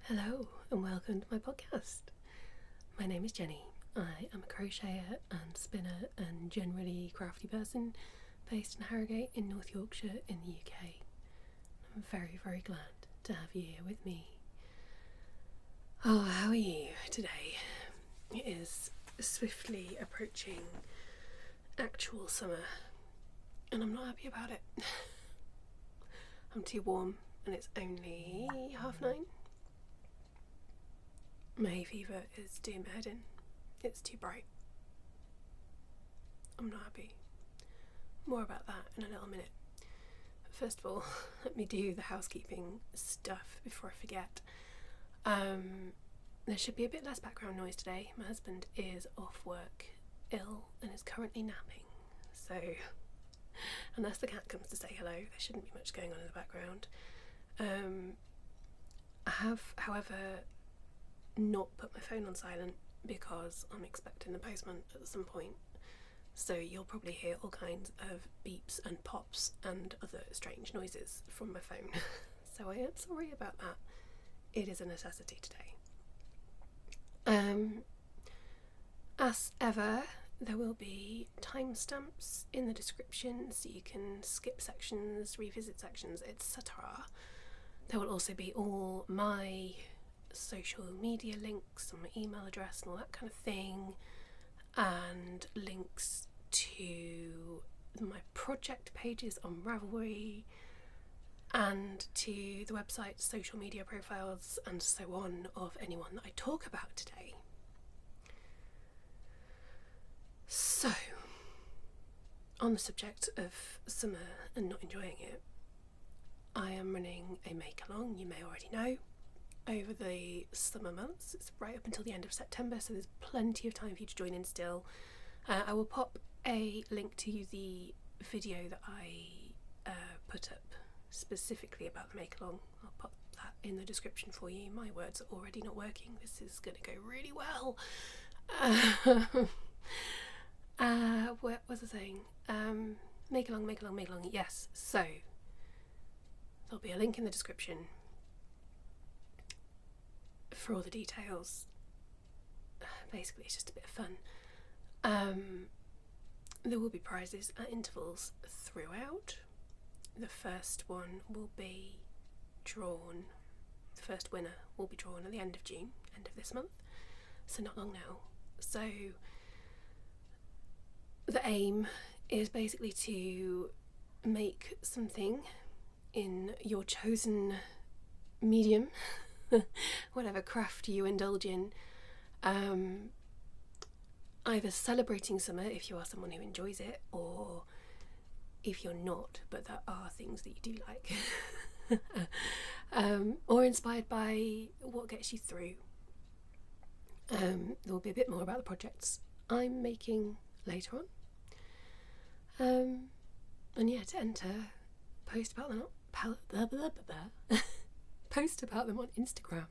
Hello and welcome to my podcast. My name is Jenny. I am a crocheter and spinner and generally crafty person based in Harrogate in North Yorkshire in the UK. I'm very, very glad to have you here with me. Oh, how are you today? It is swiftly approaching actual summer and I'm not happy about it. I'm too warm and it's only 9:30. My hay fever is doing my head in. It's too bright. I'm not happy. More about that in a little minute. But first of all, let me do the housekeeping stuff before I forget. There should be a bit less background noise today. My husband is off work, ill, and is currently napping. So, unless the cat comes to say hello, there shouldn't be much going on in the background. I have, however, not put my phone on silent because I'm expecting the postman at some point, so you'll probably hear all kinds of beeps and pops and other strange noises from my phone. So I am sorry about that. It is a necessity today. As ever, there will be timestamps in the description so you can skip sections, revisit sections, etc. There will also be all my social media links and my email address and all that kind of thing, and links to my project pages on Ravelry and to the website, social media profiles and so on of anyone that I talk about today. So, on the subject of summer and not enjoying it, I am running a make-along, you may already know, over the summer months. It's right up until the end of September, so there's plenty of time for you to join in still. I will pop a link to the video that I put up specifically about the make-along. I'll pop that in the description for you. My words are already not working. This is going to go really well. What was I saying? Make-along. Yes, so there'll be a link in the description for all the details. Basically it's just a bit of fun. There will be prizes at intervals throughout. The first one will be drawn, the first winner will be drawn at the end of June, end of this month, so not long now. So the aim is basically to make something in your chosen medium, whatever craft you indulge in, either celebrating summer if you are someone who enjoys it, or if you're not but there are things that you do like, or inspired by what gets you through. There will be a bit more about the projects I'm making later on, and yeah, to enter, post about them post about them on Instagram.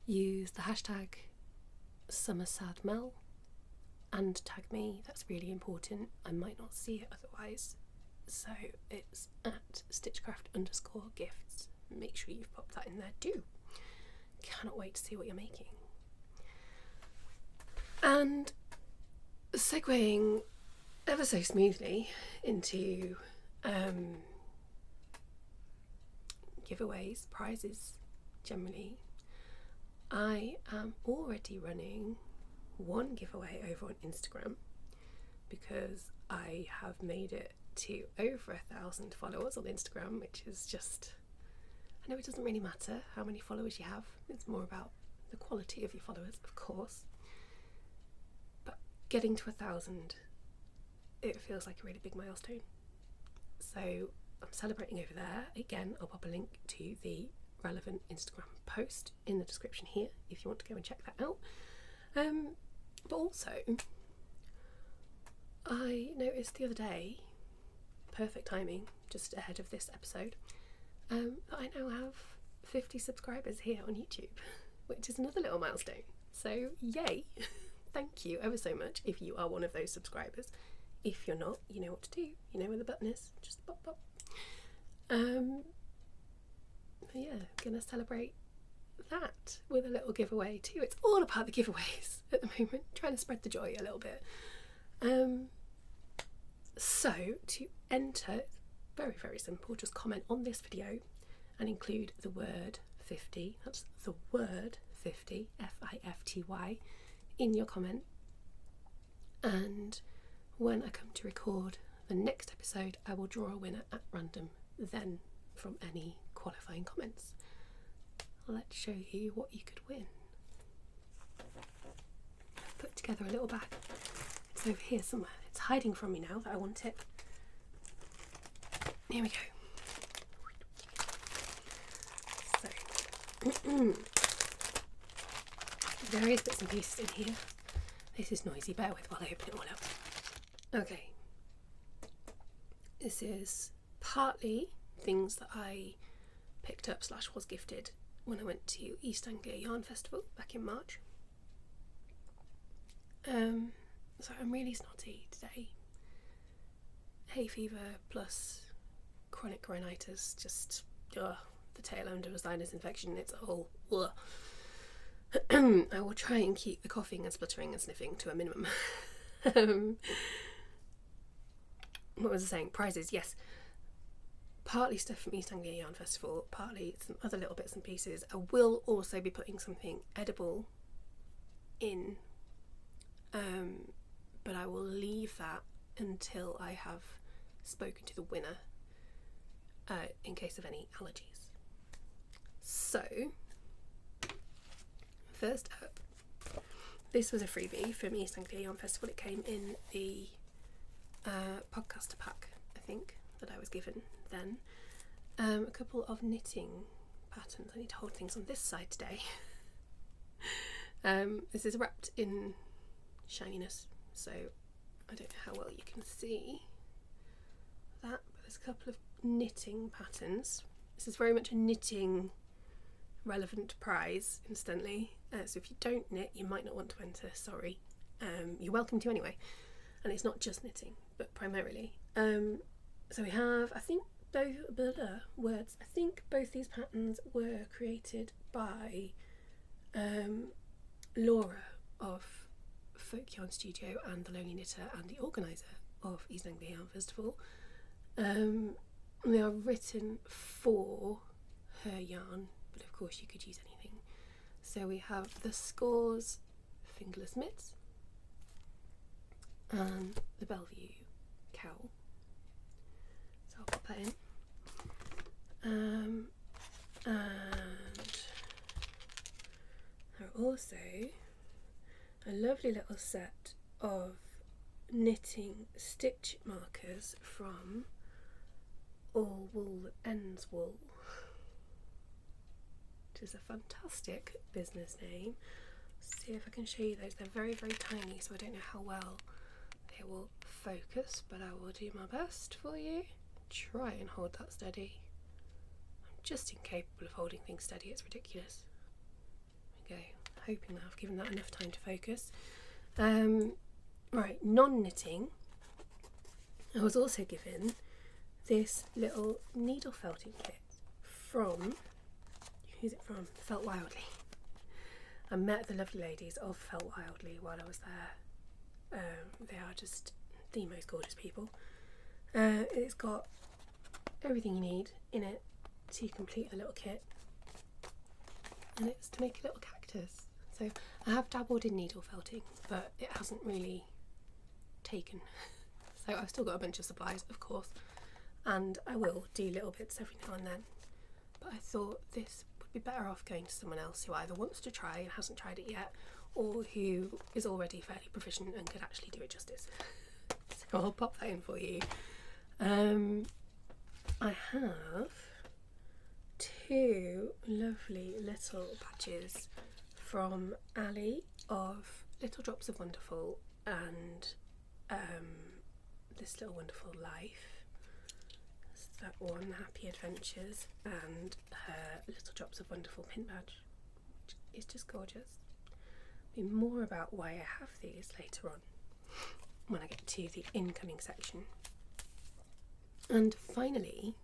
Use the hashtag SummerSadMel and tag me. That's really important. I might not see it otherwise. So it's at stitchcraft_gifts. Make sure you've popped that in there too. Cannot wait to see what you're making. And segueing ever so smoothly into giveaways, prizes generally, I am already running one giveaway over on Instagram because I have made it to over 1,000 followers on Instagram, which is just, I know it doesn't really matter how many followers you have, it's more about the quality of your followers, of course, but getting to 1,000, it feels like a really big milestone. So I'm celebrating over there. Again, I'll pop a link to the relevant Instagram post in the description here if you want to go and check that out. But also, I noticed the other day, perfect timing, just ahead of this episode, that I now have 50 subscribers here on YouTube, which is another little milestone. So yay! Thank you ever so much if you are one of those subscribers. If you're not, you know what to do. You know where the button is. Just pop. But yeah, gonna celebrate that with a little giveaway too. It's all about the giveaways at the moment, trying to spread the joy a little bit. So to enter, very, very simple, just comment on this video and include the word 50, that's the word 50, F-I-F-T-Y, in your comment. And when I come to record the next episode, I will draw a winner at random then from any qualifying comments. Let's show you what you could win. I've put together a little bag. It's over here somewhere. It's hiding from me now that I want it. Here we go. So, various bits and pieces in here. This is noisy, bear with while I open it all up. Okay. This is partly things that I picked up / was gifted when I went to East Anglia Yarn Festival back in March. So I'm really snotty today. Hay fever plus chronic rhinitis, just the tail end of a sinus infection. It's all I will try and keep the coughing and spluttering and sniffing to a minimum. What was I saying? Prizes, yes. Partly stuff from East Anglia Yarn Festival, partly some other little bits and pieces. I will also be putting something edible in, but I will leave that until I have spoken to the winner in case of any allergies. So, first up, this was a freebie from East Anglia Yarn Festival. It came in the podcaster pack, I think, that I was given then. A couple of knitting patterns. I need to hold things on this side today. This is wrapped in shininess, so I don't know how well you can see that, but there's a couple of knitting patterns. This is very much a knitting relevant prize instantly, so if you don't knit you might not want to enter, sorry. You're welcome to anyway, and it's not just knitting but primarily. So we have, I think both these patterns were created by Laura of Folk Yarn Studio and The Lonely Knitter and the organiser of East Anglia Yarn Festival. They are written for her yarn, but of course you could use anything. So we have the Scores Fingerless Mitts and the Bellevue Cowl. So I'll pop that in. And there are also a lovely little set of knitting stitch markers from All Wool That Ends Wool, which is a fantastic business name. See if I can show you those. They're very, very tiny, so I don't know how well they will focus, but I will do my best for you. Try and hold that steady. I'm just incapable of holding things steady, it's ridiculous. Okay, hoping that I've given that enough time to focus. Right, non-knitting. I was also given this little needle felting kit from, who's it from? Felt Wildly. I met the lovely ladies of Felt Wildly while I was there. They are just the most gorgeous people. It's got everything you need in it to complete the little kit, and it's to make a little cactus. So I have dabbled in needle felting, but it hasn't really taken. So I've still got a bunch of supplies, of course, and I will do little bits every now and then. But I thought this would be better off going to someone else who either wants to try and hasn't tried it yet, or who is already fairly proficient and could actually do it justice. So I'll pop that in for you. I have two lovely little patches from Ali of Little Drops of Wonderful and This Little Wonderful Life. That's that one, Happy Adventures, and her Little Drops of Wonderful pin badge, which is just gorgeous. Be more about why I have these later on when I get to the incoming section. And finally,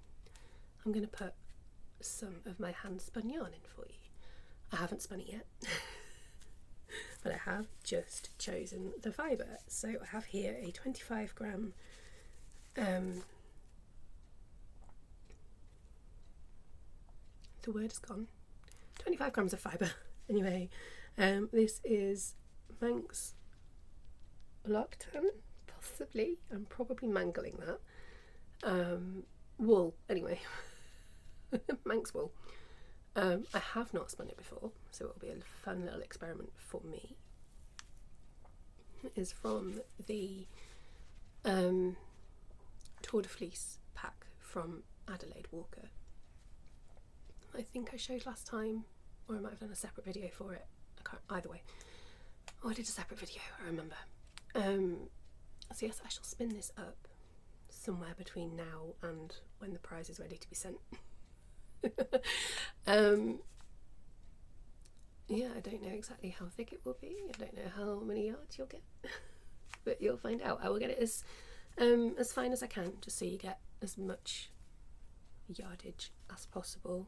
I'm going to put some of my hand spun yarn in for you. I haven't spun it yet, but I have just chosen the fibre. So I have here a 25 gram the word is gone. 25 grams of fibre. Anyway, this is Manx Loctan, possibly. I'm probably mangling that. Wool, anyway. Manx wool. I have not spun it before, so it'll be a fun little experiment for me. It is from the Tour de Fleece pack from Adelaide Walker. I think I showed last time, or I might have done a separate video for it. I can't, either way. Oh, I did a separate video, I remember. So yes, I shall spin this up somewhere between now and when the prize is ready to be sent. Yeah, I don't know exactly how thick it will be. I don't know how many yards you'll get, but you'll find out. I will get it as fine as I can, just so you get as much yardage as possible.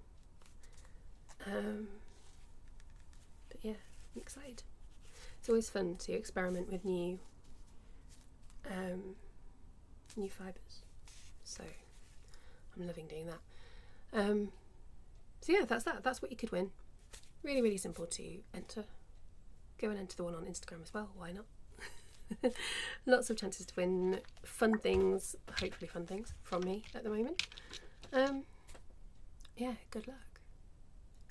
But yeah, I'm excited. It's always fun to experiment with new fibres, so I'm loving doing that. So yeah, that's what you could win. Really, really simple to enter. Go and enter the one on Instagram as well, why not? Lots of chances to win fun things, hopefully fun things, from me at the moment. Yeah, good luck.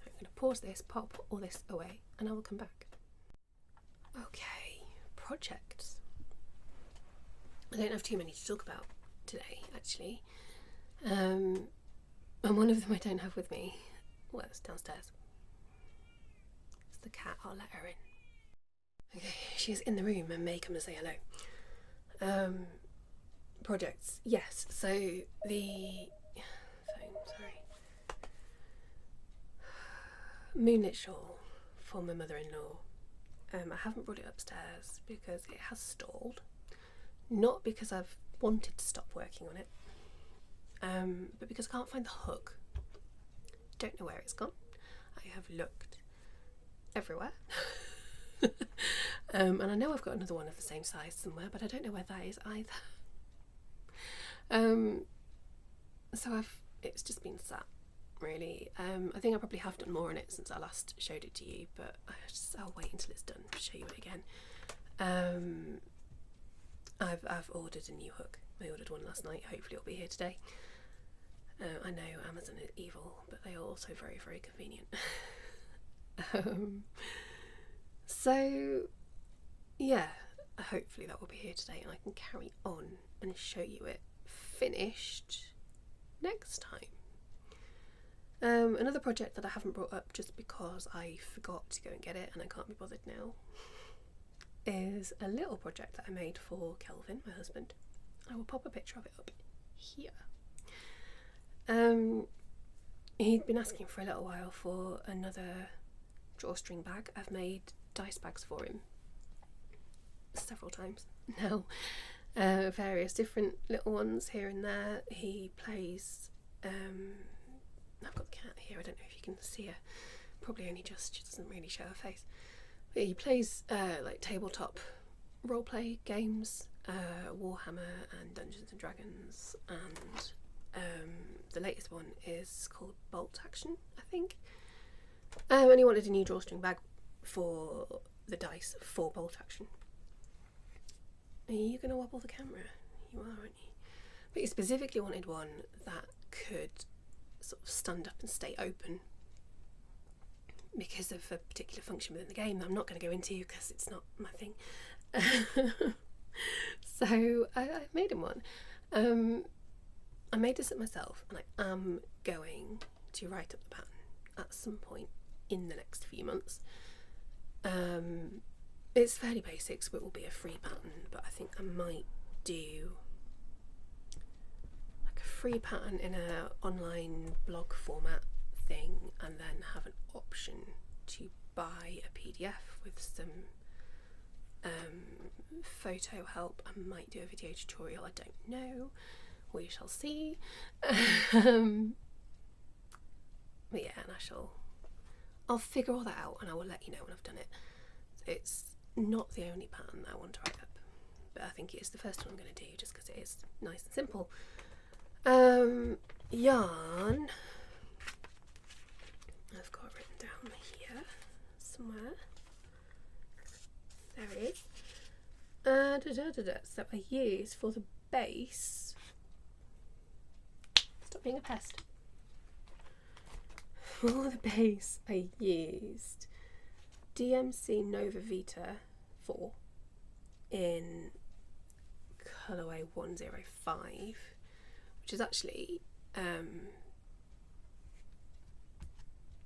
I'm going to pause this, pop all this away, and I will come back. Okay, projects. I don't have too many to talk about today, actually. And one of them I don't have with me. Well, it's downstairs. It's the cat, I'll let her in. Okay, she's in the room and may come and say hello. Projects, yes, so the Moonlit Shawl for my mother-in-law. I haven't brought it upstairs because it has stalled. Not because I've wanted to stop working on it, but because I can't find the hook. Don't know where it's gone. I have looked everywhere. And I know I've got another one of the same size somewhere, but I don't know where that is either. So it's just been sat, really. I think I probably have done more on it since I last showed it to you, but I'll wait until it's done to show you it again. I've ordered a new hook. I ordered one last night. Hopefully it'll be here today. I know Amazon is evil, but they are also very, very convenient. So yeah, hopefully that will be here today and I can carry on and show you it finished next time. Another project that I haven't brought up just because I forgot to go and get it and I can't be bothered now is a little project that I made for Kelvin, my husband. I will pop a picture of it up here. He'd been asking for a little while for another drawstring bag. I've made dice bags for him several times now, various different little ones here and there. He plays, I've got the cat here, I don't know if you can see her, probably only just, she doesn't really show her face, but he plays like tabletop roleplay games, Warhammer and Dungeons and Dragons, and the latest one is called Bolt Action, I think. And he wanted a new drawstring bag for the dice for Bolt Action. Are you going to wobble the camera? You are, aren't you? But he specifically wanted one that could sort of stand up and stay open because of a particular function within the game that I'm not going to go into because it's not my thing. So I made him one. I made this up myself and I am going to write up the pattern at some point in the next few months. It's fairly basic, so it will be a free pattern, but I think I might do like a free pattern in a online blog format thing and then have an option to buy a PDF with some photo help. I might do a video tutorial, I don't know, we shall see. But yeah, and I'll figure all that out and I will let you know when I've done it. It's not the only pattern that I want to write up, but I think it is the first one I'm going to do just because it is nice and simple. Yarn, I've got written down here somewhere. There it is. So I use for the base, stop being a pest. For the base I used DMC Nova Vita 4 in colourway 105, which is actually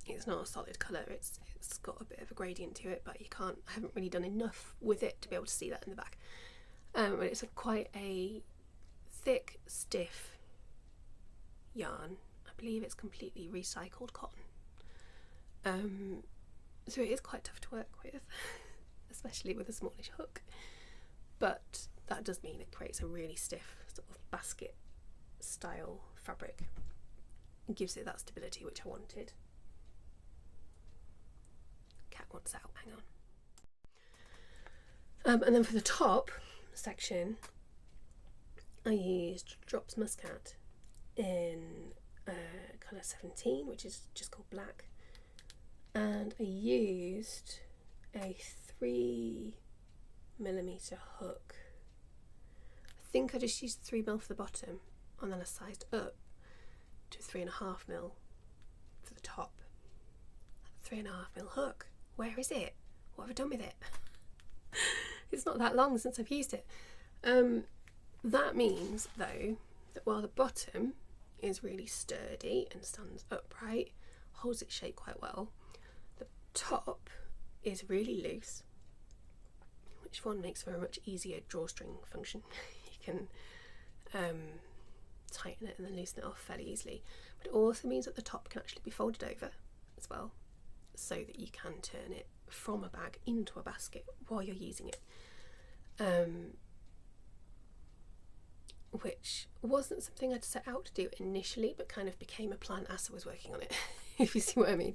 it's not a solid colour, it's got a bit of a gradient to it, but I haven't really done enough with it to be able to see that in the back. But it's quite a thick, stiff yarn. I believe it's completely recycled cotton. So it is quite tough to work with, especially with a smallish hook. But that does mean it creates a really stiff sort of basket style fabric. It gives it that stability which I wanted. Cat wants out, hang on. And then for the top section, I used Drops Muscat in colour 17, which is just called black, and I used a 3mm hook. I think I just used 3mm for the bottom, and then I sized up to 3.5mm for the top. 3.5mm hook. Where is it? What have I done with it? It's not that long since I've used it. That means though that while the bottom is really sturdy and stands upright, holds its shape quite well, the top is really loose, which one makes for a much easier drawstring function. You can tighten it and then loosen it off fairly easily, but it also means that the top can actually be folded over as well, so that you can turn it from a bag into a basket while you're using it, which wasn't something I'd set out to do initially, but kind of became a plan as I was working on it, if you see what I mean.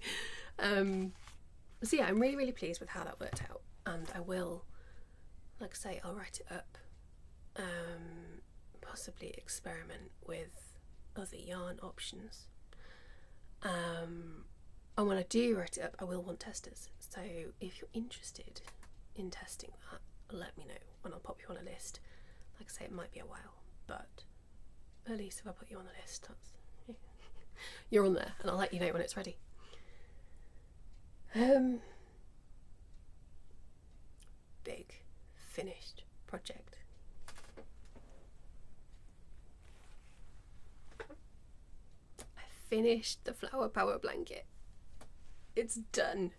So yeah, I'm really pleased with how that worked out, and I will, like I say, I'll write it up, possibly experiment with other yarn options. And when I do write it up, I will want testers. So if you're interested in testing that, let me know and I'll pop you on a list. Like I say, it might be a while, but at least if I put you on the list, that's you're on there, and I'll let you know when it's ready. Big finished project. I finished the Flower Power blanket. It's done.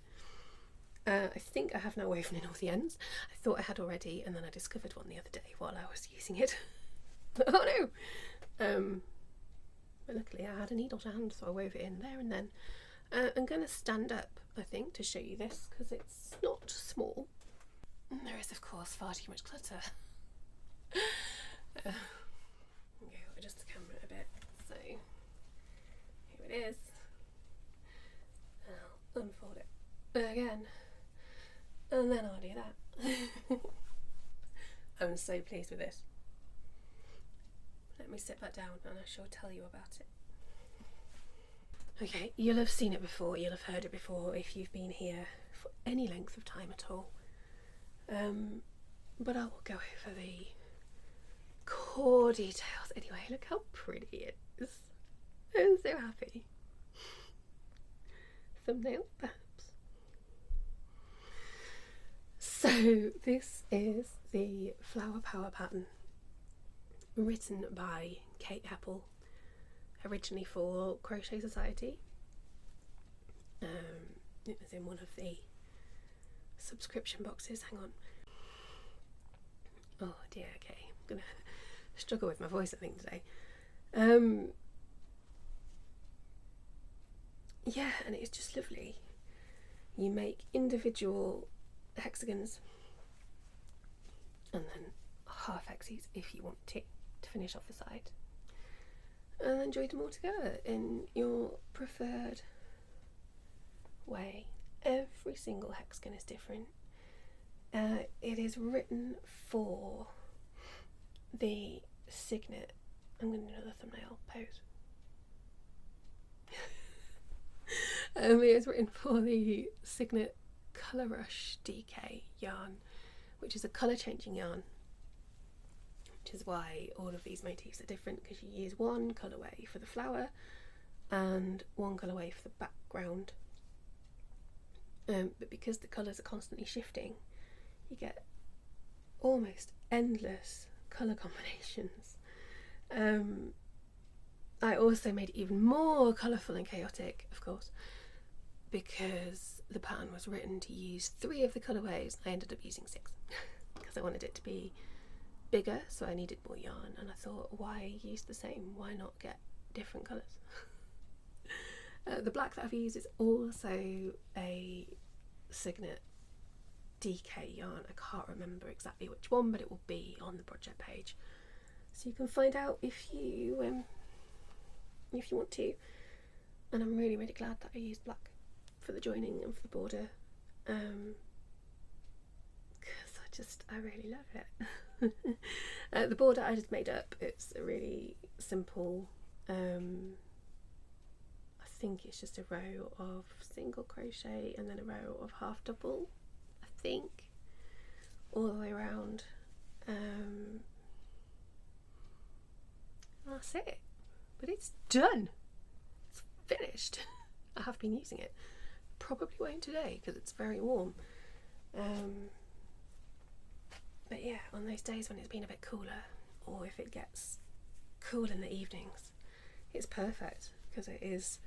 I think I have now woven in all the ends. I thought I had already, and then I discovered one the other day while I was using it. Oh no! But luckily I had a needle to hand, so I wove it in there and then. I'm going to stand up, I think, to show you this, because it's not small. And there is, of course, far too much clutter. Okay, I'll adjust the camera a bit. So, here it is. I'll unfold it again, and then I'll do that. I'm so pleased with this. Let me sit back down and I shall tell you about it. Okay, you'll have seen it before, you'll have heard it before if you've been here for any length of time at all. But I will go over the core details anyway. Look how pretty it is. I'm so happy. Thumbnail, perhaps. So this is the Flower Power pattern, written by Kate Heppel, originally for Crochet Society. It was in one of the subscription boxes. Hang on. Oh dear, okay. I'm gonna struggle with my voice, I think, today. Yeah, and it's just lovely. You make individual hexagons and then half hexes if you want to finish off the side, and then join them all together in your preferred way. every single hexagon is different. It is written for the signet. I'm going to do another thumbnail pose. It is written for the signet Colour Rush DK yarn, which is a colour changing yarn, which is why all of these motifs are different, because you use one colourway for the flower and one colourway for the background. But because the colours are constantly shifting, you get almost endless colour combinations. I also made it even more colourful and chaotic, of course, because the pattern was written to use 3 of the colourways. I ended up using 6 because I wanted it to be bigger, so I needed more yarn, and I thought, why use the same? Why not get different colours? The black that I've used is also a signet DK yarn. I can't remember exactly which one, but it will be on the project page, so you can find out if you want to. And I'm really glad that I used black for the joining and for the border, because I really love it. The border I just made up. It's a really simple, I think it's just a row of single crochet and then a row of half double, I think, all the way around. That's it, but it's done, it's finished. I have been using it, probably won't today because it's very warm, but yeah, on those days when it's been a bit cooler, or if it gets cool in the evenings, it's perfect, because it's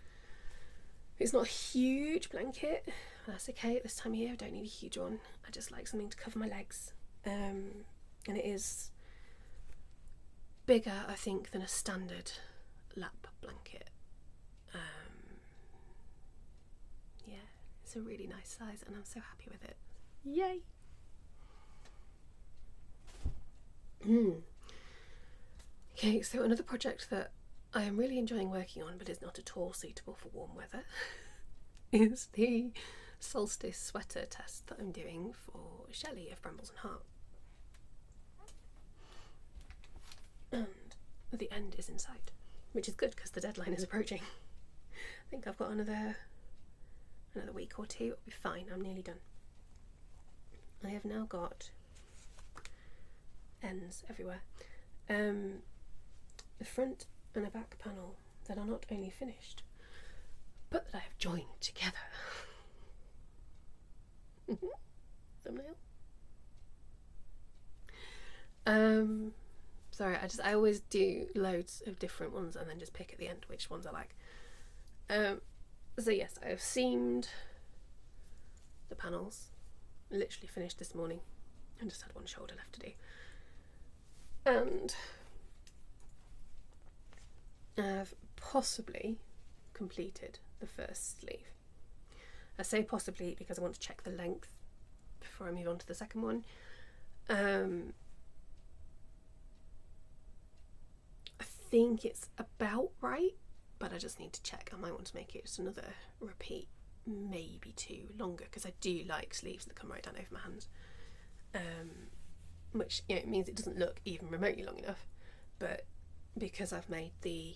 not a huge blanket. That's okay at this time of year. I don't need a huge one. I just like something to cover my legs, and it is bigger, I think, than a standard lap blanket. Yeah, it's a really nice size and I'm so happy with it. Yay! Okay, so another project that I am really enjoying working on, but is not at all suitable for warm weather, is the Solstice sweater test that I'm doing for Shelley of Brambles and Heart. And the end is in sight, which is good because the deadline is approaching. I think I've got another week or two. It'll be fine. I'm nearly done. I have now got ends everywhere. The front and a back panel that are not only finished, but that I have joined together. Thumbnail. Sorry, I always do loads of different ones and then just pick at the end which ones I like. So yes, I have seamed the panels. Literally finished this morning. I just had one shoulder left to do. And I've possibly completed the first sleeve. I say possibly because I want to check the length before I move on to the second one. I think it's about right, but I just need to check. I might want to make it just another repeat, maybe 2 longer, because I do like sleeves that come right down over my hands, which, you know, it means it doesn't look even remotely long enough, but because I've made the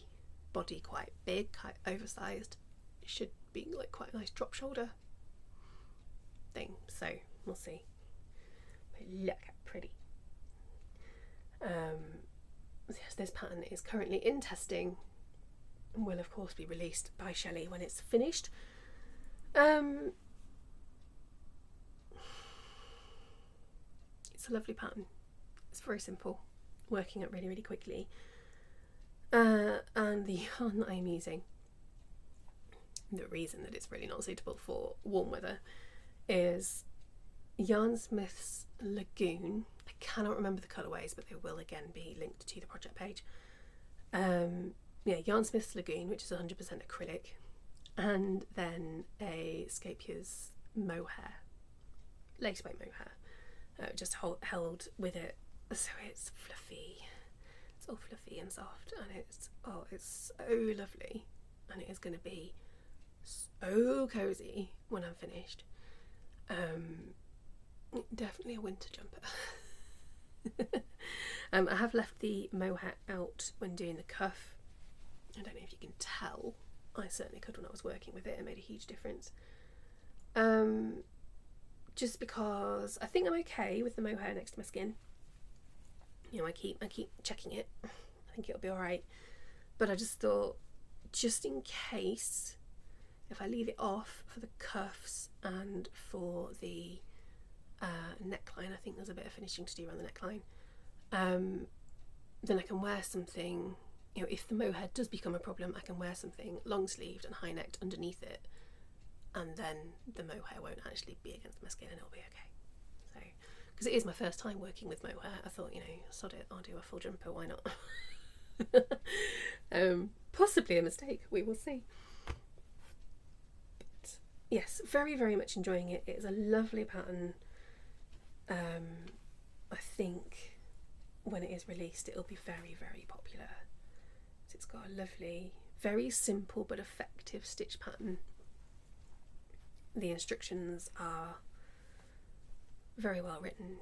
body quite big, quite oversized, it should be like quite a nice drop shoulder thing, so we'll see. But look how pretty. Yes, this pattern is currently in testing and will of course be released by Shelley when it's finished. It's a lovely pattern. It's very simple, working up really quickly, and the yarn that I'm using, the reason that it's really not suitable for warm weather, is Yarnsmith's Lagoon. I cannot remember the colourways, but they will again be linked to the project page. Yeah, Yarnsmith's Lagoon, which is 100% acrylic, and then a Scapier's mohair, laceweight mohair, just held with it, so it's fluffy. It's all fluffy and soft, and it's so lovely, and it is going to be so cozy when I'm finished. Definitely a winter jumper. I have left the mohair out when doing the cuff. I don't know if you can tell. I certainly could when I was working with it. It made a huge difference. Just because I think I'm okay with the mohair next to my skin. You know, I keep checking it. I think it'll be alright. But I just thought, just in case, if I leave it off for the cuffs and for the neckline, I think there's a bit of finishing to do around the neckline, then I can wear something, you know, if the mohair does become a problem, I can wear something long sleeved and high necked underneath it, and then the mohair won't actually be against my skin and it'll be okay. So, because it is my first time working with mohair, I thought, you know, sod it, I'll do a full jumper, why not? Possibly a mistake, we will see. But yes, very, very much enjoying it. It is a lovely pattern. I think when it is released, it'll be very, very popular. So it's got a lovely, very simple but effective stitch pattern. The instructions are very well written,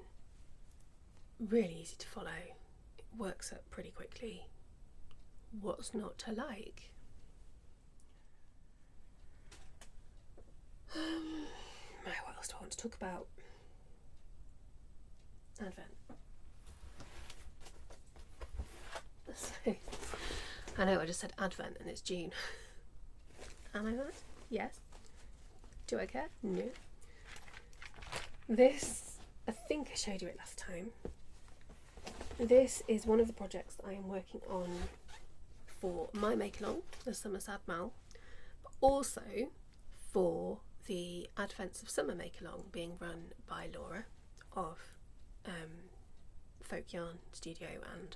really easy to follow. It works up pretty quickly. What's not to like? What else do I want to talk about? Advent. So, I know I just said Advent and it's June. Am I right? Yes. Do I care? No. This, I think I showed you it last time. This is one of the projects that I am working on for my make-along, the Summer Sad Mal, but also for the Advents of Summer make-along being run by Laura of Folk Yarn Studio and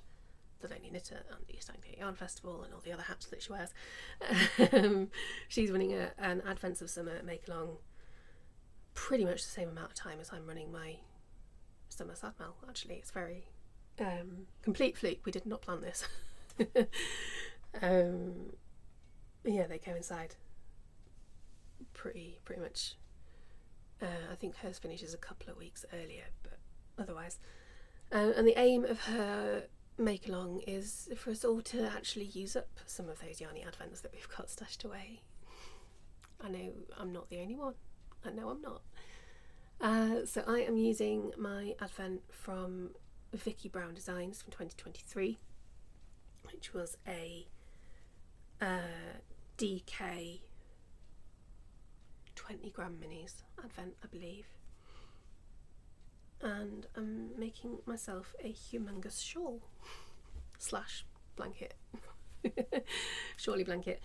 the Lonely Knitter and the East Anglia Yarn Festival and all the other hats that she wears. She's running an Advents of Summer make-along pretty much the same amount of time as I'm running my Summer Sad Mal. Actually, it's very complete fluke. We did not plan this. Yeah, they coincide pretty much. I think hers finishes a couple of weeks earlier, but otherwise. And the aim of her make-along is for us all to actually use up some of those yarny advents that we've got stashed away. I know I'm not the only one. I know I'm not. So I am using my advent from Vicky Brown Designs from 2023, which was a DK 20-gram minis advent, I believe. And I'm making myself a humongous shawl slash blanket. Shawly blanket.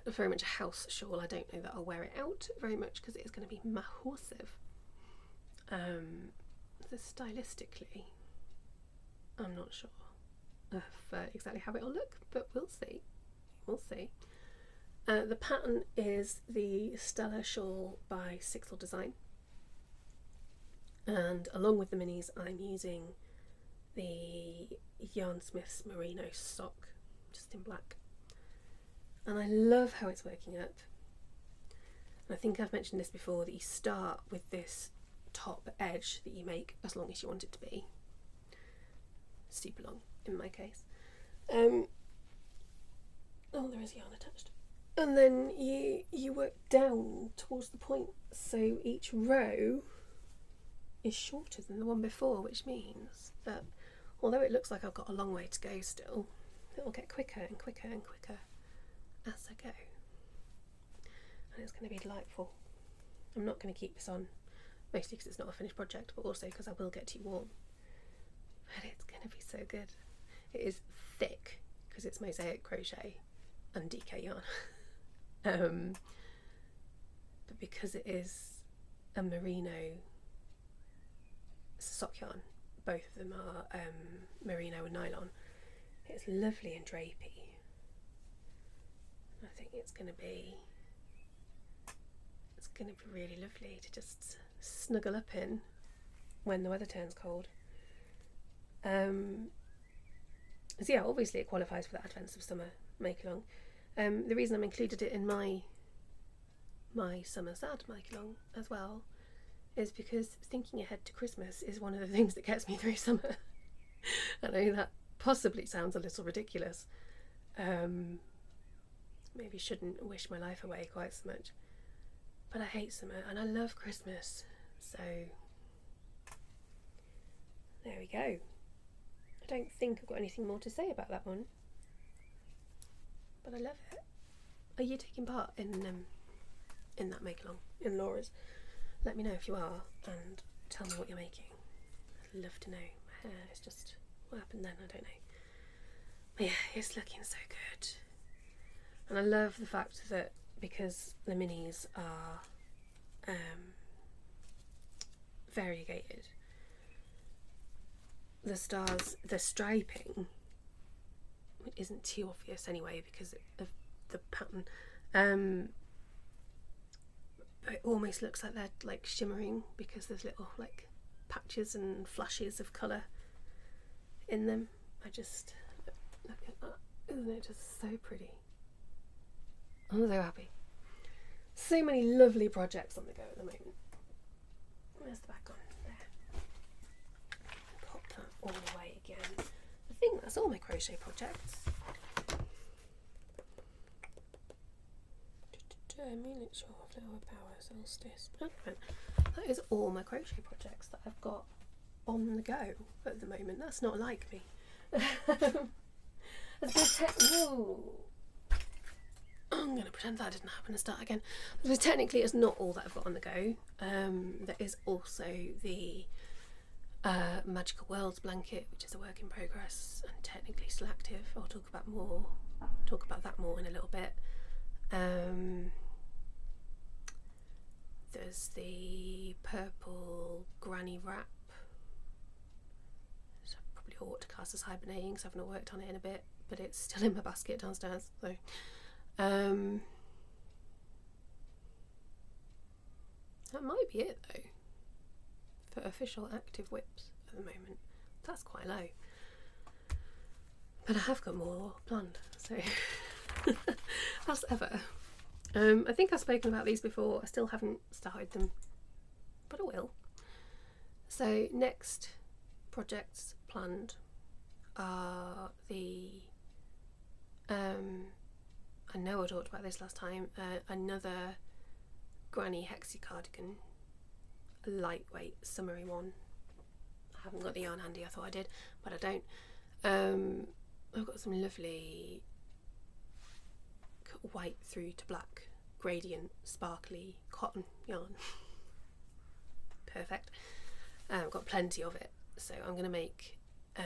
Very much a house shawl. I don't know that I'll wear it out very much because it is going to be massive. So stylistically, I'm not sure of exactly how it'll look, but we'll see. We'll see. The pattern is the Stella Shawl by Sixel Design. And along with the minis, I'm using the Yarnsmith's Merino sock, just in black. And I love how it's working up. And I think I've mentioned this before, that you start with this top edge that you make as long as you want it to be. Super long, in my case. Oh, there is yarn attached. And then you work down towards the point, so each row is shorter than the one before, which means that although it looks like I've got a long way to go still, it'll get quicker and quicker and quicker as I go. And it's going to be delightful. I'm not going to keep this on, mostly because it's not a finished project, but also because I will get too warm. But it's going to be so good. It is thick because it's mosaic crochet and DK yarn. But because it is a merino sock yarn, both of them are merino and nylon, it's lovely and drapey. I think it's going to be really lovely to just snuggle up in when the weather turns cold. So yeah, obviously it qualifies for the Advents of Summer make along. The reason I've included it in my my summer sad make-along as well is because thinking ahead to Christmas is one of the things that gets me through summer. I know that possibly sounds a little ridiculous. Maybe shouldn't wish my life away quite so much. But I hate summer and I love Christmas. So there we go. I don't think I've got anything more to say about that one. But I love it. Are you taking part in that make-along, in Laura's? Let me know if you are and tell me what you're making. I'd love to know. My hair is just... what happened then? I don't know. But yeah, it's looking so good. And I love the fact that because the minis are variegated, the striping isn't too obvious anyway because of the pattern. It almost looks like they're like shimmering because there's little like patches and flashes of colour in them. I just look at that. Isn't it just so pretty? I'm so happy. So many lovely projects on the go at the moment. Where's the back on? There. Pop that all away again. I think that's all my crochet projects. Moonlit Shawl, Flower Power, Solstice. That is all my crochet projects that I've got on the go at the moment. That's not like me. I'm going to pretend that didn't happen and start again. Because technically it's not all that I've got on the go. There is also the Magical Worlds blanket, which is a work in progress and technically still active. I'll talk about that more in a little bit. There's the purple granny wrap, which I probably ought to class as hibernating because I've not worked on it in a bit, but it's still in my basket downstairs. So, that might be it though for official active whips at the moment. That's quite low, but I have got more planned. So, as ever. I think I've spoken about these before. I still haven't started them, but I will. So next projects planned are the I know I talked about this last time, another granny hexie cardigan, a lightweight summery one. I haven't got the yarn handy. I thought I did, but I don't. I've got some lovely white through to black gradient sparkly cotton yarn. Perfect. I've got plenty of it, so I'm going to make I've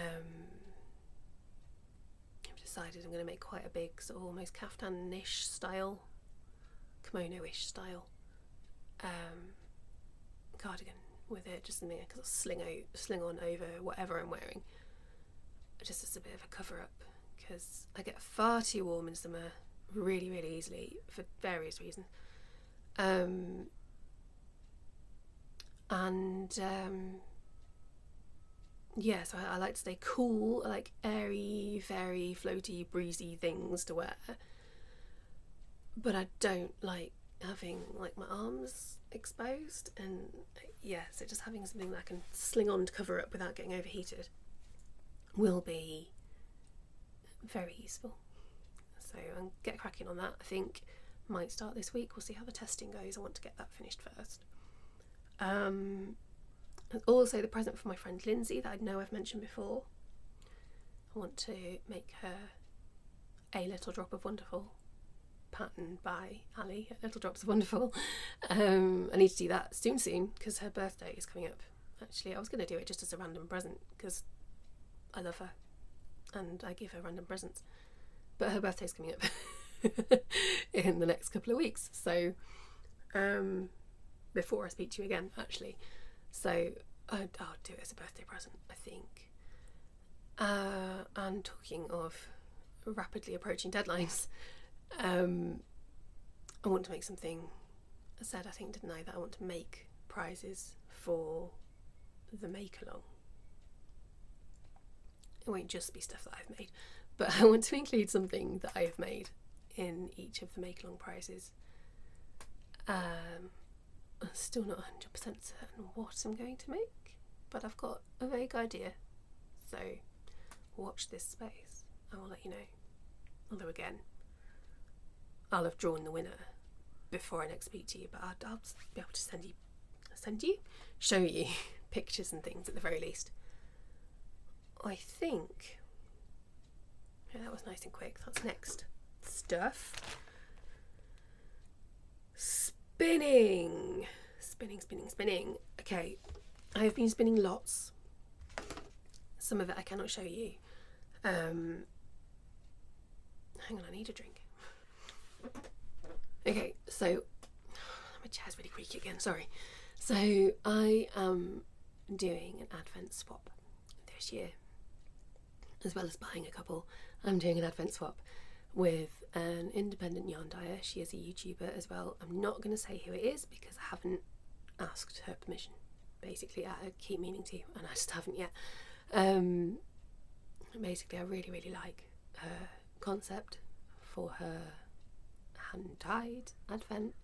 decided I'm going to make quite a big sort of almost kaftan-ish style, kimono-ish style cardigan with it, just something I can sling on over whatever I'm wearing, just as a bit of a cover up because I get far too warm in summer really easily for various reasons, yeah, so I like to stay cool. I like airy, very floaty, breezy things to wear, but I don't like having like my arms exposed, and yeah, so just having something that I can sling on to cover up without getting overheated will be very useful. So I'll get cracking on that. I think might start this week. We'll see how the testing goes. I want to get that finished first. And also the present for my friend Lindsay that I know I've mentioned before. I want to make her a Little Drop of Wonderful pattern by Ali at Little Drops of Wonderful. I need to do that soon because her birthday is coming up. Actually, I was going to do it just as a random present because I love her and I give her random presents. But her birthday's coming up in the next couple of weeks, so before I speak to you again, actually. So I'll do it as a birthday present, I think. And talking of rapidly approaching deadlines, I want to make something. I said, I think, didn't I, that I want to make prizes for the make-along. It won't just be stuff that I've made, but I want to include something that I have made in each of the make-along prizes. I'm still not 100% certain what I'm going to make, but I've got a vague idea, so watch this space. I will let you know. Although again, I'll have drawn the winner before I next speak to you, but I'll be able to show you pictures and things at the very least. I think, yeah, that was nice and quick. That's next stuff. Spinning. Okay, I have been spinning lots. Some of it I cannot show you. Hang on, I need a drink. Okay, so my chair's really creaky again, sorry. So I am doing an advent swap this year, as well as buying a couple. I'm doing an advent swap with an independent yarn dyer. She is a YouTuber as well. I'm not going to say who it is because I haven't asked her permission. Basically, I keep meaning to, and I just haven't yet. Basically, I really like her concept for her hand-dyed advent.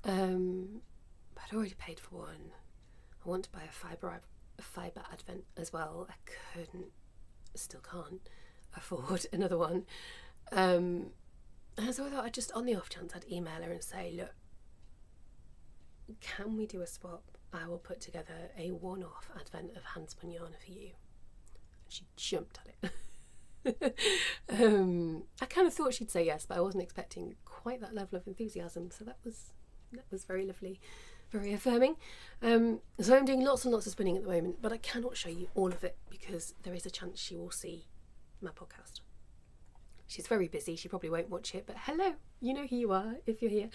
But I'd already paid for one. I want to buy a fibre advent as well. I still can't afford another one. And so I thought I'd just, on the off chance, I'd email her and say, look, can we do a swap? I will put together a one-off advent of hand-spun yarn for you. And she jumped at it. I kind of thought she'd say yes, but I wasn't expecting quite that level of enthusiasm, so that was very lovely, very affirming. So I'm doing lots and lots of spinning at the moment, but I cannot show you all of it because there is a chance she will see my podcast. She's very busy, she probably won't watch it, but hello, you know who you are if you're here.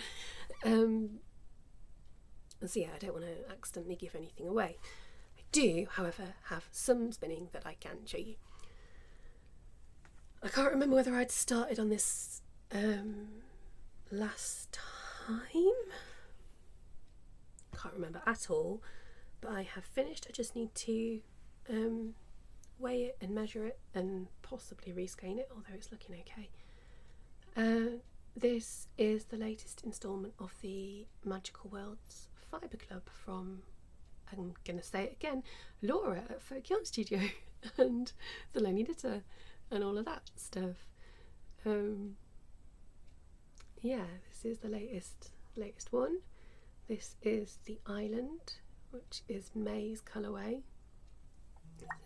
So yeah, I don't want to accidentally give anything away. I do, however, have some spinning that I can show you. I can't remember whether I'd started on this last time. Can't remember at all, but I have finished. I just need to weigh it and measure it and possibly reskein it, although it's looking okay. This is the latest instalment of the Magical Worlds Fibre Club from, I'm going to say it again, Laura at Folk Yarn Studio and The Lonely Knitter and all of that stuff. Yeah, this is the latest one. This is the Island, which is May's colourway.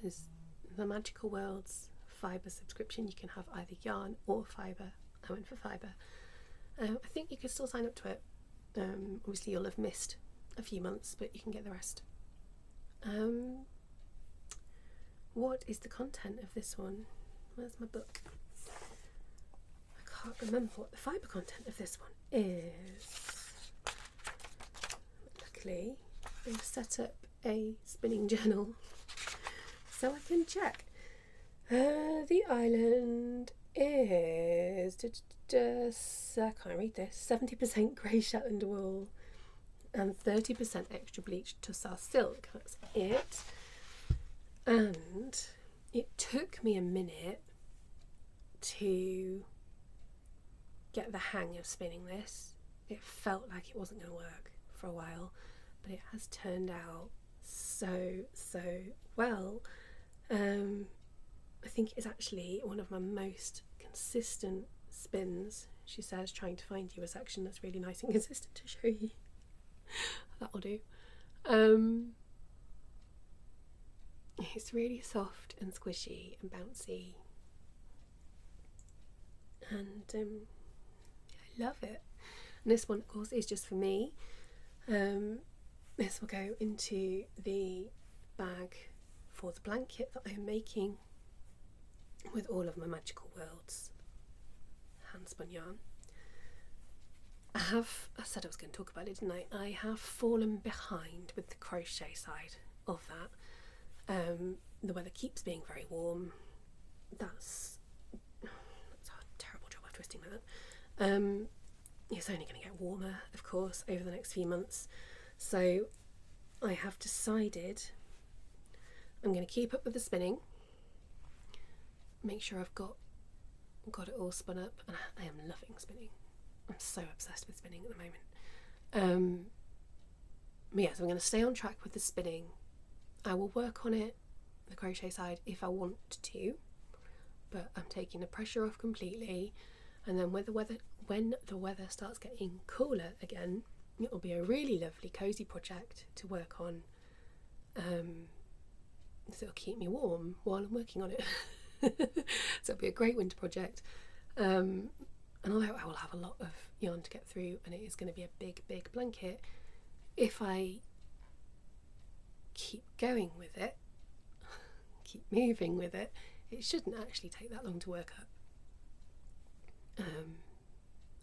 This is the Magical Worlds fibre subscription. You can have either yarn or fibre. I went for fibre. I think you can still sign up to it. Obviously you'll have missed a few months, but you can get the rest. What is the content of this one? Where's my book? I can't remember what the fibre content of this one is. Luckily, I've set up a spinning journal so I can check. The Island is, I can't read this, 70% grey Shetland wool and 30% extra bleached tussar silk. That's it. And it took me a minute to get the hang of spinning this. It felt like it wasn't going to work for a while, but it has turned out so well. I think it's actually one of my most consistent spins. She says trying to find you a section that's really nice and consistent to show you. That'll do. It's really soft and squishy and bouncy, and I love it. And this one, of course, is just for me. This will go into the bag for the blanket that I am making with all of my Magical Worlds hand-spun yarn. I said I was going to talk about it, didn't I? I have fallen behind with the crochet side of that. The weather keeps being very warm. That's a terrible job of twisting that. It's only going to get warmer, of course, over the next few months. So I have decided I'm going to keep up with the spinning, make sure I've got it all spun up, and I am loving spinning. I'm so obsessed with spinning at the moment. Yeah, so I'm going to stay on track with the spinning. I will work on it, the crochet side, if I want to, but I'm taking the pressure off completely. And then when the weather starts getting cooler again, it will be a really lovely cozy project to work on. So it'll keep me warm while I'm working on it. So it'll be a great winter project. And although I will have a lot of yarn to get through, and it is going to be a big blanket, if I keep going with it, keep moving with it, it shouldn't actually take that long to work up.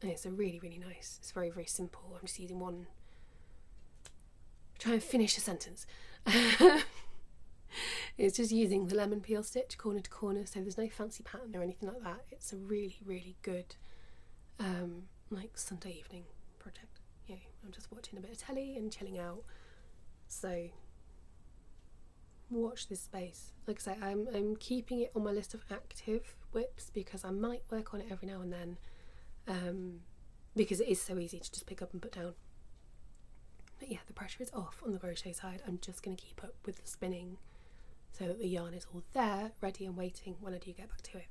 And it's a really nice, it's very simple. I'm just using one, try and finish a sentence. It's just using the lemon peel stitch corner to corner, so there's no fancy pattern or anything like that. It's a really good like Sunday evening project. You know, I'm just watching a bit of telly and chilling out. So watch this space. Like I say, I'm keeping it on my list of active whips because I might work on it every now and then, because it is so easy to just pick up and put down. But yeah, the pressure is off on the crochet side. I'm just going to keep up with the spinning so that the yarn is all there, ready and waiting when I do get back to it.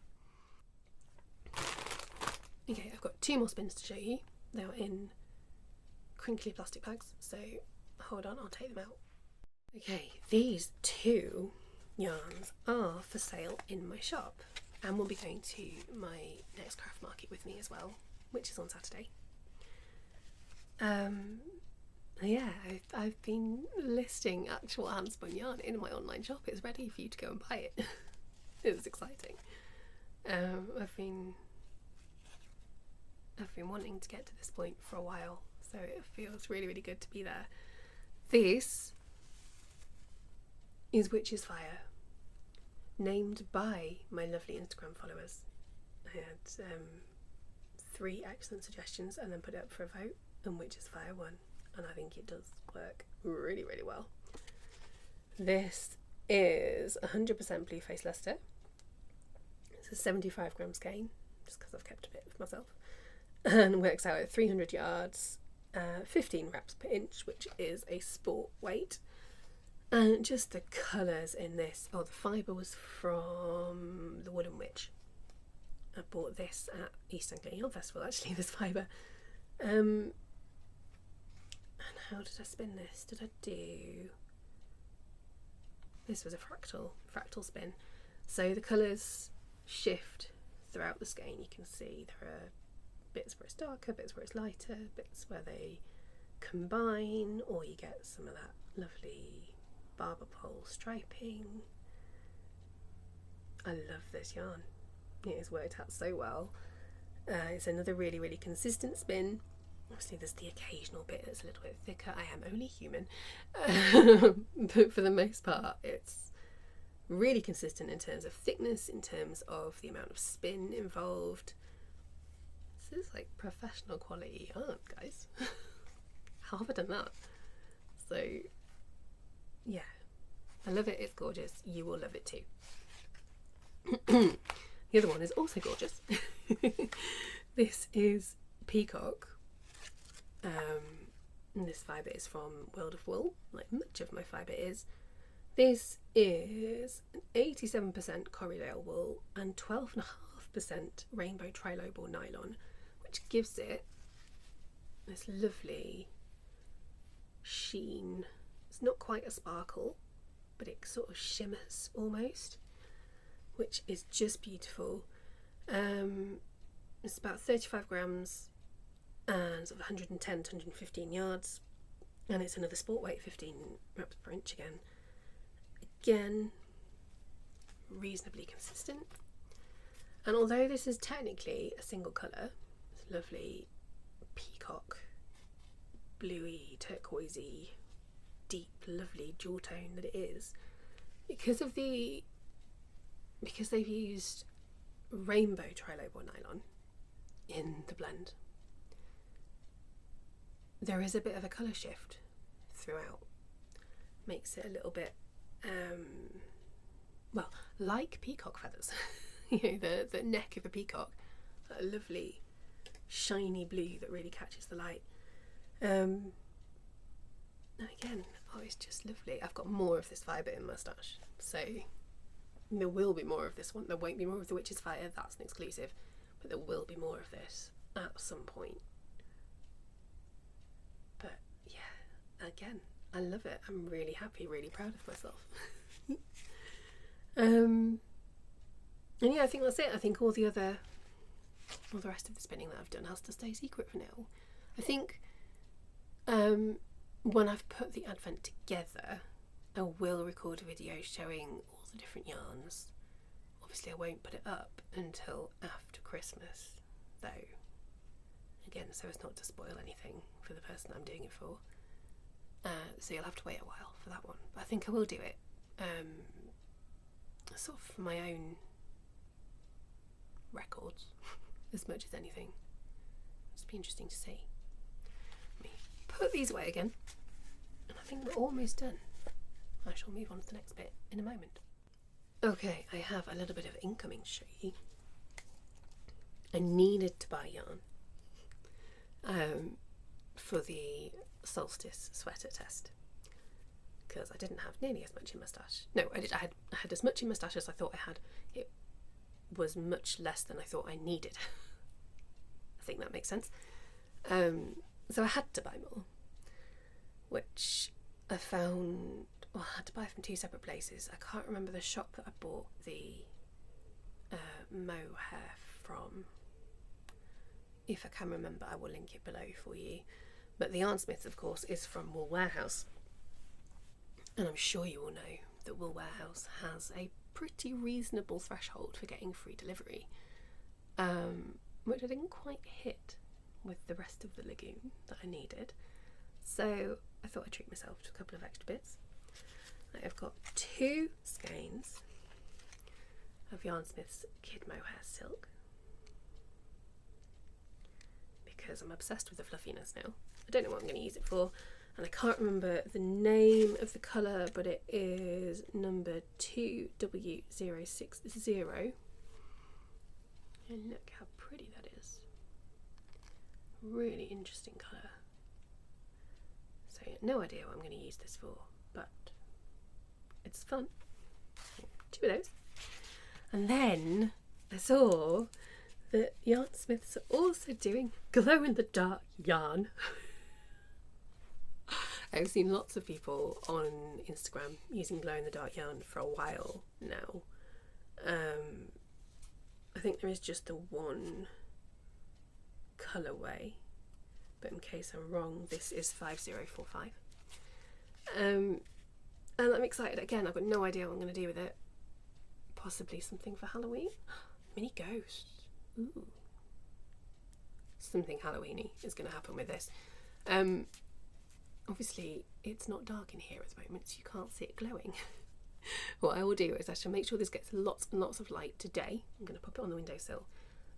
Okay, I've got 2 more spins to show you. They are in crinkly plastic bags, so hold on, I'll take them out. Okay, these 2 yarns are for sale in my shop and will be going to my next craft market with me as well, which is on Saturday. Yeah, I've been listing actual handspun yarn in my online shop. It's ready for you to go and buy it. It was exciting. I've been wanting to get to this point for a while, so it feels really good to be there. This is Witch's Fire, named by my lovely Instagram followers. I had 3 excellent suggestions and then put it up for a vote, and Witch's Fire won, and I think it does work really well. This is 100% Blue Face Leicester. It's a 75 gram skein, just because I've kept a bit with myself, and works out at 300 yards, 15 wraps per inch, which is a sport weight. And just the colours in this, the fibre was from the Woolen Witch. I bought this at East Anglia Yarn Festival, actually, this fibre. And how did I spin this? Did I do... This was a fractal spin. So the colours shift throughout the skein. You can see there are bits where it's darker, bits where it's lighter, bits where they combine, or you get some of that lovely barber pole striping. I love this yarn. It has worked out so well. It's another really consistent spin. Obviously there's the occasional bit that's a little bit thicker. I am only human. But for the most part it's really consistent in terms of thickness, in terms of the amount of spin involved. This is like professional quality yarn, guys. How have I done that? So yeah, I love it. It's gorgeous. You will love it too. The other one is also gorgeous. This is Peacock. And this fibre is from World of Wool, like much of my fibre is. This is an 87% Corriedale wool and 12.5% rainbow trilobal nylon, which gives it this lovely sheen. It's not quite a sparkle, but it sort of shimmers almost, which is just beautiful. It's about 35 grams and sort of 110 to 115 yards, and it's another sport weight, 15 wraps per inch again reasonably consistent. And although this is technically a single colour, it's lovely peacock bluey turquoisey deep lovely jewel tone that it is, because they've used rainbow trilobal nylon in the blend, there is a bit of a colour shift throughout. Makes it a little bit well, like peacock feathers. You know, the neck of a peacock, a lovely shiny blue that really catches the light. And again, oh, it's just lovely. I've got more of this fibre in my stash, so there will be more of this one. There won't be more of the Witch's Fire, that's an exclusive, but there will be more of this at some point. But yeah, again, I love it. I'm really happy, really proud of myself. And yeah, I think that's it. I think all the rest of the spinning that I've done has to stay secret for now. I think when I've put the advent together, I will record a video showing all the different yarns. Obviously I won't put it up until after Christmas though, again, so as not to spoil anything for the person I'm doing it for. So you'll have to wait a while for that one, but I think I will do it sort of for my own records as much as anything. It'll be interesting to see. Let me put these away again, and I think we're almost done. I shall move on to the next bit in a moment. Okay, I have a little bit of incoming to show you. I needed to buy yarn for the Solstice sweater test because I didn't have nearly as much in my stash. No, I did. I had as much in my stash as I thought I had. It was much less than I thought I needed. I think that makes sense. So I had to buy more, which I found. Well, I had to buy from two separate places. I can't remember the shop that I bought the mohair from. If I can remember, I will link it below for you. But the Yarnsmiths, of course, is from Wool Warehouse. And I'm sure you all know that Wool Warehouse has a pretty reasonable threshold for getting free delivery, which I didn't quite hit with the rest of the legume that I needed. So I thought I'd treat myself to a couple of extra bits. I've got 2 skeins of Yarnsmith's Kid Mohair Silk, because I'm obsessed with the fluffiness now. I don't know what I'm going to use it for, and I can't remember the name of the colour, but it is number 2W060. And look how pretty that is. Really interesting colour. So no idea what I'm going to use this for, but it's fun. 2 of those. And then I saw that Yarnsmiths are also doing glow-in-the-dark yarn. I've seen lots of people on Instagram using glow-in-the-dark yarn for a while now. I think there is just the one colourway, but in case I'm wrong, this is 5045. And I'm excited again. I've got no idea what I'm going to do with it. Possibly something for Halloween. Mini ghosts. Ooh. Something Halloweeny is going to happen with this. Obviously it's not dark in here at the moment, so you can't see it glowing. What I will do is I shall make sure this gets lots and lots of light today. I'm going to pop it on the windowsill,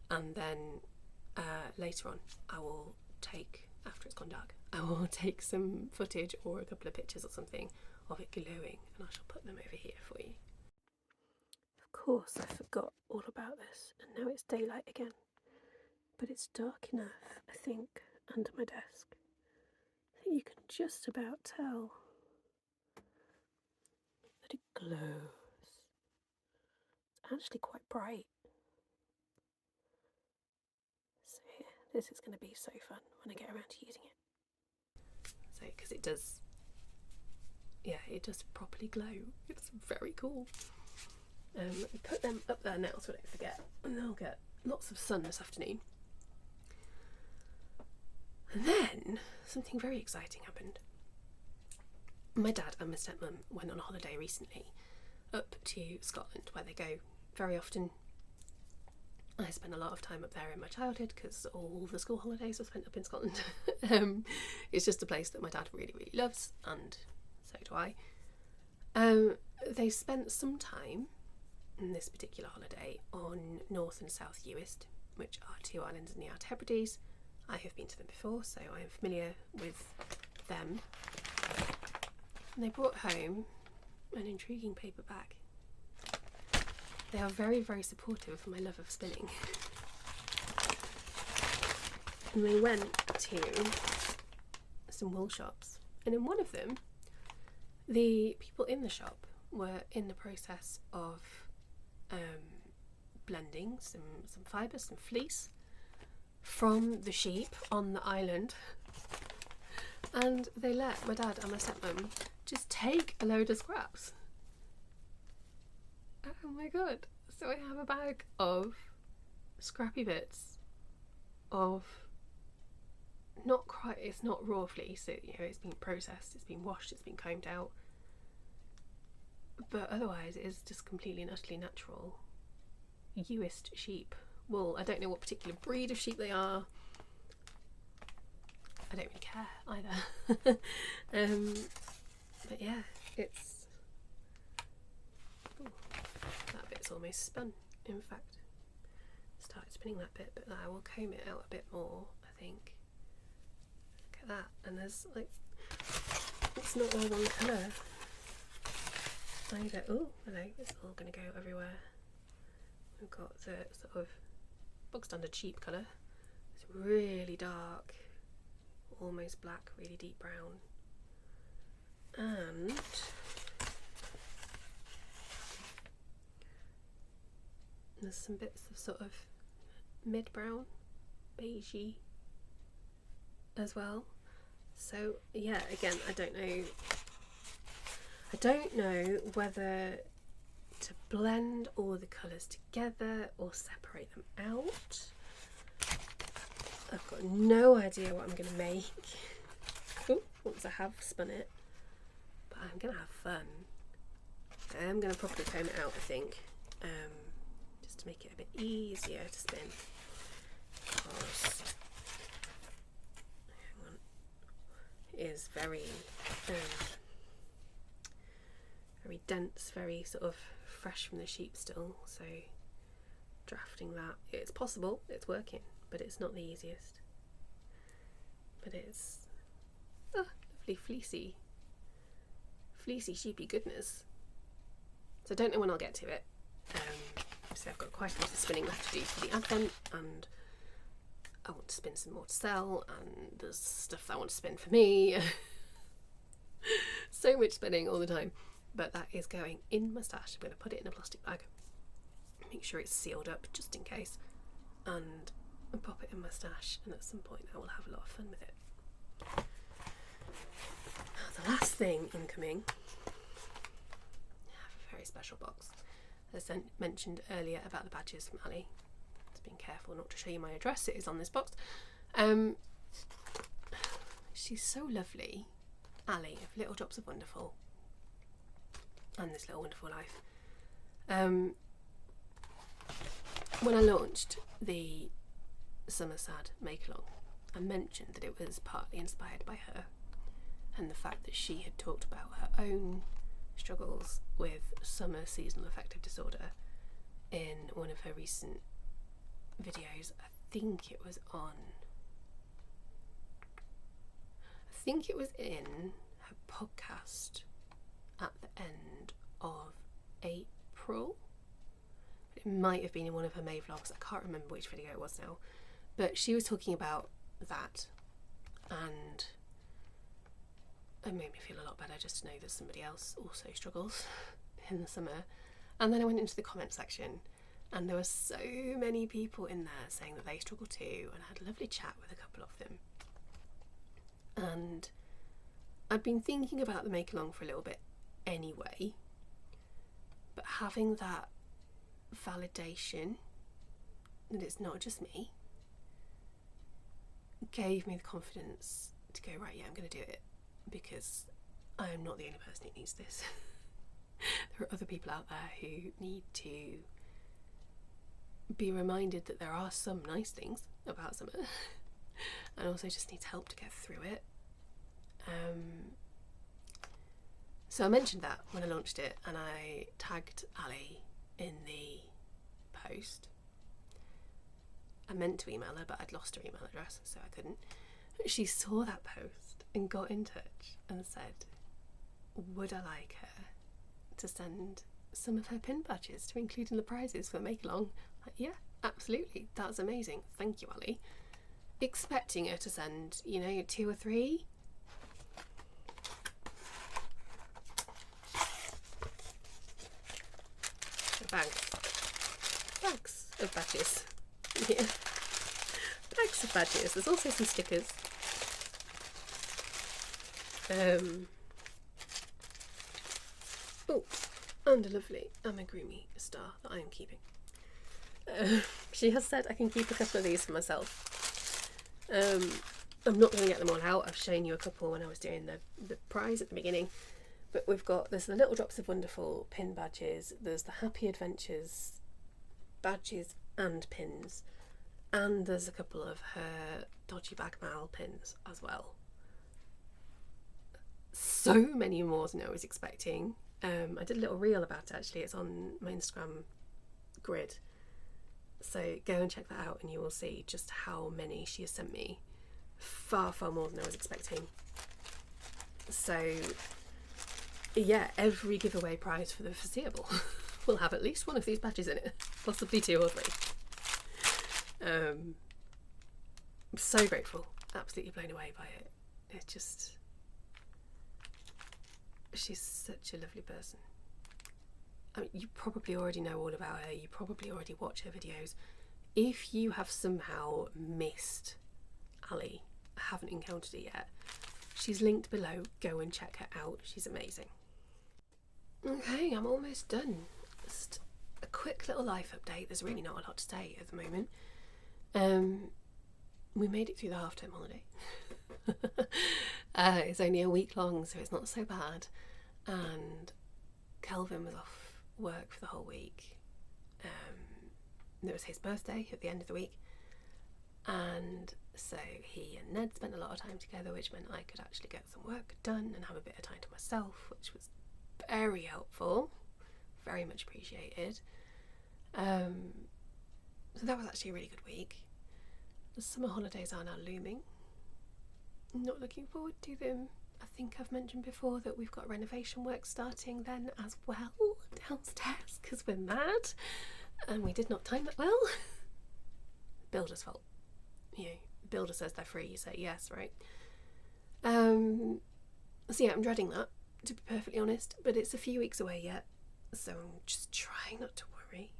and then later on I will take, after it's gone dark, I will take some footage or a couple of pictures or something of it glowing, and I shall put them over here for you. Of course I forgot all about this, and now it's daylight again, but it's dark enough, I think, under my desk that you can just about tell that it glows. It's actually quite bright. So yeah, this is going to be so fun when I get around to using it. So, because it does, yeah, it does properly glow. It's very cool. Let me put them up there now so I don't forget, and they'll get lots of sun this afternoon. And then something very exciting happened. My dad and my stepmum went on a holiday recently up to Scotland, where they go very often. I spent a lot of time up there in my childhood because all the school holidays were spent up in Scotland. It's just a place that my dad really, really loves, and so do I. They spent some time in this particular holiday on North and South Uist, which are 2 islands in the Outer Hebrides. I have been to them before, so I am familiar with them. And they brought home an intriguing paper bag. They are very, very supportive of my love of spinning. And they went to some wool shops, and in one of them the people in the shop were in the process of blending some fibres, some fleece from the sheep on the island, and they let my dad and my stepmom just take a load of scraps. Oh my god, so I have a bag of scrappy bits of it's not raw fleece, it's been processed, it's been washed, it's been combed out, but otherwise it is just completely and utterly natural used sheep wool. I don't know what particular breed of sheep they are, I don't really care either. But yeah, it's that bit's almost spun. In fact, started spinning that bit, but I will comb it out a bit more, I think. Look at that, and there's like, it's not all one colour either. Oh, hello, it's all going to go everywhere. We've got the sort of bog standard sheep colour. It's really dark, almost black, really deep brown, and there's some bits of sort of mid-brown, beigey as well. So yeah, again, I don't know whether to blend all the colours together or separate them out. I've got no idea what I'm going to make once I have spun it, but I'm going to have fun. I am going to properly comb it out, I think, just to make it a bit easier to spin, because it is very very dense, very sort of fresh from the sheep still, so drafting that, it's possible, it's working, but it's not the easiest. But it's lovely fleecy sheepy goodness. So I don't know when I'll get to it. So I've got quite a lot of spinning left to do for the advent, and I want to spin some more to sell, and there's stuff that I want to spin for me. So much spinning all the time, but that is going in my stash. I'm going to put it in a plastic bag, make sure it's sealed up just in case, and pop it in my stash, and at some point I will have a lot of fun with it. Now, the last thing incoming, I have a very special box. As I mentioned earlier about the badges from Ali, just being careful not to show you my address, it is on this box. She's so lovely, Ali of Little Drops of Wonderful and This Little Wonderful Life. When I launched the Summer Sad make-along, I mentioned that it was partly inspired by her, and the fact that she had talked about her own struggles with summer seasonal affective disorder in one of her recent videos. I think it was in her podcast at the end of April. It might have been in one of her May vlogs, I can't remember which video it was now, but she was talking about that, and it made me feel a lot better just to know that somebody else also struggles in the summer. And then I went into the comment section, and there were so many people in there saying that they struggle too, and I had a lovely chat with a couple of them. And I'd been thinking about the make along for a little bit anyway, but having that validation that it's not just me gave me the confidence to go, right, yeah, I'm going to do it, because I am not the only person who needs this. There are other people out there who need to be reminded that there are some nice things about summer and also just needs help to get through it. So I mentioned that when I launched it, and I tagged Ali in the post. I meant to email her, but I'd lost her email address, so I couldn't. She saw that post and got in touch and said, would I like her to send some of her pin badges to include in the prizes for Make Along? Like, yeah, absolutely, that's amazing, thank you, Ali. Expecting her to send, 2 or 3, bags of badges. Yeah, bags of badges. There's also some stickers. Oh, and a lovely amigurumi star that I am keeping. She has said I can keep a couple of these for myself. I'm not going to get them all out. I've shown you a couple when I was doing the prize at the beginning. But there's the Little Drops of Wonderful pin badges, there's the Happy Adventures badges and pins, and there's a couple of her Dodgy Bag Mal pins as well. So many more than I was expecting. I did a little reel about it actually, it's on my Instagram grid. So go and check that out and you will see just how many she has sent me. Far, far more than I was expecting. So yeah, every giveaway prize for the foreseeable will have at least one of these badges in it, possibly 2 or 3. I'm so grateful, absolutely blown away by it. It's just, she's such a lovely person. I mean, you probably already know all about her, you probably already watch her videos. If you have somehow missed Ali, haven't encountered her yet, she's linked below, go and check her out, she's amazing. Okay, I'm almost done. Just a quick little life update. There's really not a lot to say at the moment. We made it through the half-term holiday. It's only a week long, so it's not so bad. And Kelvin was off work for the whole week. It was his birthday at the end of the week. And so he and Ned spent a lot of time together, which meant I could actually get some work done and have a bit of time to myself, which was very helpful, very much appreciated. So that was actually a really good week. The summer holidays are now looming. I'm not looking forward to them. I think I've mentioned before that we've got renovation work starting then as well downstairs because we're mad and we did not time that well. Builder's fault. You know, the builder says they're free, you say yes, right? So yeah, I'm dreading that, to be perfectly honest, but it's a few weeks away yet, so I'm just trying not to worry.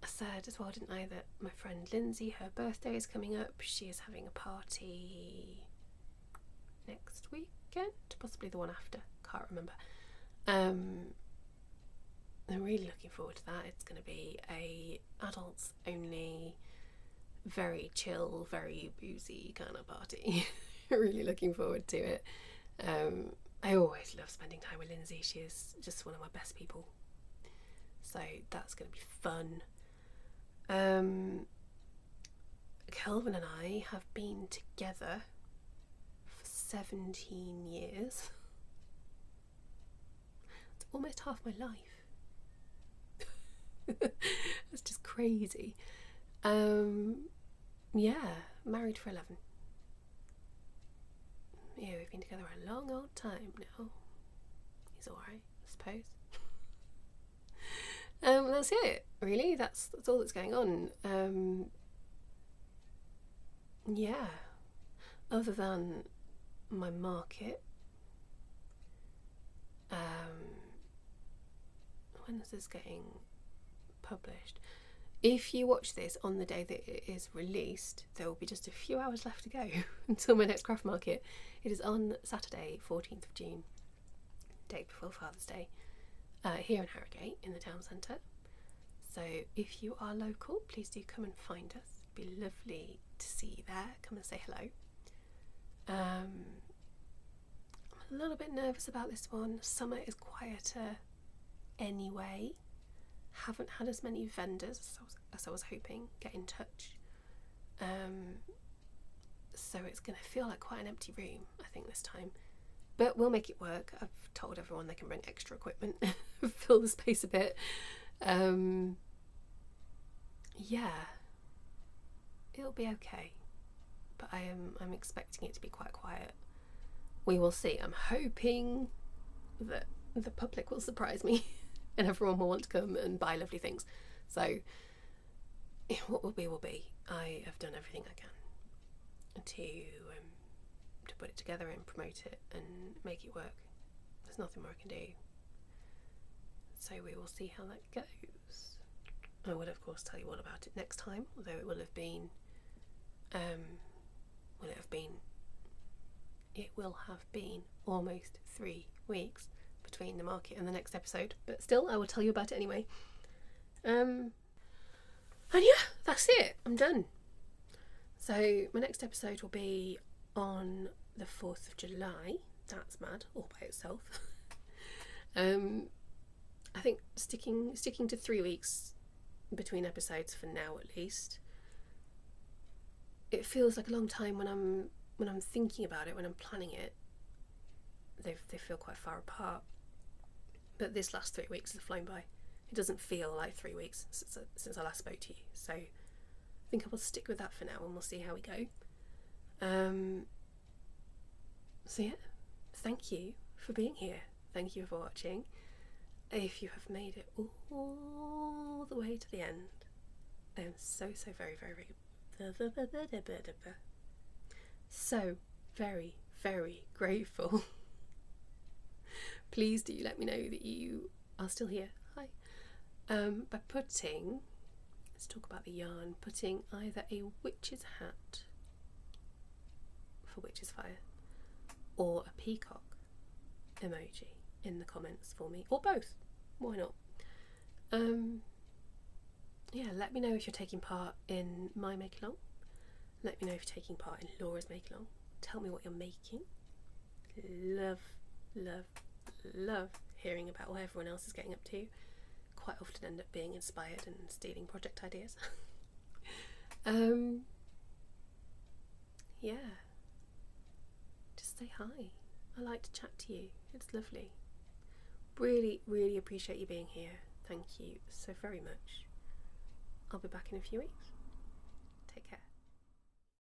I said as well, didn't I, that my friend Lindsay, her birthday is coming up. She is having a party next weekend, possibly the one after, can't remember. I'm really looking forward to that. It's going to be a adults only, very chill, very boozy kind of party. Really looking forward to it. I always love spending time with Lindsay. She is just one of my best people, so that's going to be fun. Kelvin and I have been together for 17 years. It's almost half my life. That's just crazy. Yeah, married for 11. Yeah, we've been together a long old time now. He's alright, I suppose. That's it, really. That's all that's going on. Yeah, other than my market. When is this getting published? If you watch this on the day that it is released, there will be just a few hours left to go until my next craft market. It is on Saturday, 14th of June, day before Father's Day, here in Harrogate in the town centre. So if you are local, please do come and find us. It'd be lovely to see you there. Come and say hello. I'm a little bit nervous about this one. Summer is quieter anyway. Haven't had as many vendors as I was hoping get in touch. So it's going to feel like quite an empty room, I think, this time. But we'll make it work. I've told everyone they can bring extra equipment, fill the space a bit. Yeah, it'll be okay. But I'm expecting it to be quite quiet. We will see. I'm hoping that the public will surprise me and everyone will want to come and buy lovely things. So what will be will be. I have done everything I can to put it together and promote it and make it work. There's nothing more I can do. So we will see how that goes. I will of course tell you all about it next time, although it will have been it will have been almost 3 weeks between the market and the next episode, but still I will tell you about it anyway. And yeah, that's it, I'm done. So my next episode will be on the 4th of July. That's mad all by itself. I think sticking to 3 weeks between episodes for now at least. It feels like a long time when I'm thinking about it, when I'm planning it. They feel quite far apart. But this last 3 weeks has flown by. It doesn't feel like 3 weeks since I last spoke to you. So I think I will stick with that for now and we'll see how we go. So yeah, thank you for being here. Thank you for watching. If you have made it all the way to the end, I am so very, very, so very, very grateful. Please do let me know that you are still here. Hi. By putting, let's talk about the yarn, putting either a witch's hat for Witch's Fire or a peacock emoji in the comments for me, or both, why not? Yeah, let me know if you're taking part in my make along. Let me know if you're taking part in Laura's make along. Tell me what you're making. Love hearing about what everyone else is getting up to. Quite often end up being inspired and stealing project ideas. Yeah, just say hi. I like to chat to you. It's lovely. Really appreciate you being here. Thank you so very much. I'll be back in a few weeks. Take care.